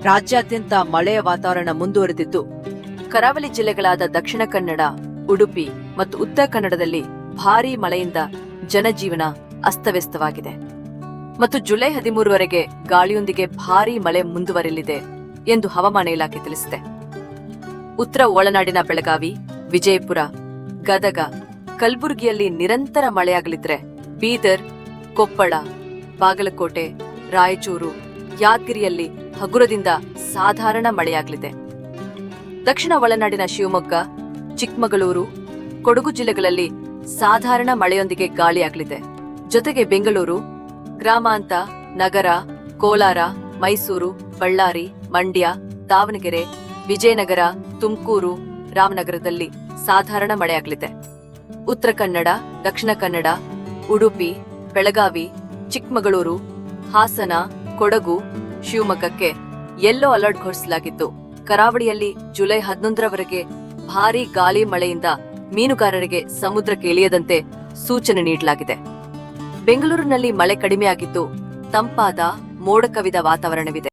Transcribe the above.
ರಾಜ್ಯಾದ್ಯಂತ ಮಳೆಯ ವಾತಾವರಣ ಮುಂದುವರೆದಿದ್ದು, ಕರಾವಳಿ ಜಿಲ್ಲೆಗಳಾದ ದಕ್ಷಿಣ ಕನ್ನಡ, ಉಡುಪಿ ಮತ್ತು ಉತ್ತರ ಕನ್ನಡದಲ್ಲಿ ಭಾರೀ ಮಳೆಯಿಂದ ಜನಜೀವನ ಅಸ್ತವ್ಯಸ್ತವಾಗಿದೆ ಮತ್ತು ಜುಲೈ 13ವರೆಗೆ ಗಾಳಿಯೊಂದಿಗೆ ಭಾರೀ ಮಳೆ ಮುಂದುವರಿಯಲಿದೆ ಎಂದು ಹವಾಮಾನ ಇಲಾಖೆ ತಿಳಿಸಿದೆ. ಉತ್ತರ ಒಳನಾಡಿನ ಬೆಳಗಾವಿ, ವಿಜಯಪುರ, ಗದಗ, ಕಲಬುರಗಿಯಲ್ಲಿ ನಿರಂತರ ಮಳೆಯಾಗಲಿದ್ರೆ, ಬೀದರ್, ಕೊಪ್ಪಳ, ಬಾಗಲಕೋಟೆ, ರಾಯಚೂರು, ಯಾದಗಿರಿಯಲ್ಲಿ ಹಗುರದಿಂದ ಸಾಧಾರಣ ಮಳೆಯಾಗಲಿದೆ. ದಕ್ಷಿಣ ಒಳನಾಡಿನ ಶಿವಮೊಗ್ಗ, ಚಿಕ್ಕಮಗಳೂರು, ಕೊಡಗು ಜಿಲ್ಲೆಗಳಲ್ಲಿ ಸಾಧಾರಣ ಮಳೆಯೊಂದಿಗೆ ಗಾಳಿಯಾಗಲಿದೆ. ಜೊತೆಗೆ ಬೆಂಗಳೂರು, ಗ್ರಾಮಾಂತರ, ನಗರ, ಕೋಲಾರ, ಮೈಸೂರು, ಬಳ್ಳಾರಿ, ಮಂಡ್ಯ, ದಾವಣಗೆರೆ, ವಿಜಯನಗರ, ತುಮಕೂರು, ರಾಮನಗರದಲ್ಲಿ ಸಾಧಾರಣ ಮಳೆಯಾಗಲಿದೆ. ಉತ್ತರ ಕನ್ನಡ, ದಕ್ಷಿಣ ಕನ್ನಡ, ಉಡುಪಿ, ಬೆಳಗಾವಿ, ಚಿಕ್ಕಮಗಳೂರು, ಹಾಸನ, ಕೊಡಗು, ಶಿವಮೊಗ್ಗಕ್ಕೆ ಯೆಲ್ಲೋ ಅಲರ್ಟ್ ಘೋಷಿಸಲಾಗಿದ್ದು, ಕರಾವಳಿಯಲ್ಲಿ ಜುಲೈ 11ರವರೆಗೆ ಭಾರೀ ಗಾಳಿ ಮಳೆಯಿಂದ ಮೀನುಗಾರರಿಗೆ ಸಮುದ್ರಕ್ಕೆ ಇಳಿಯದಂತೆ ಸೂಚನೆ ನೀಡಲಾಗಿದೆ. ಬೆಂಗಳೂರಿನಲ್ಲಿ ಮಳೆ ಕಡಿಮೆಯಾಗಿದ್ದು, ತಂಪಾದ ಮೋಡ ಕವಿದ ವಾತಾವರಣವಿದೆ.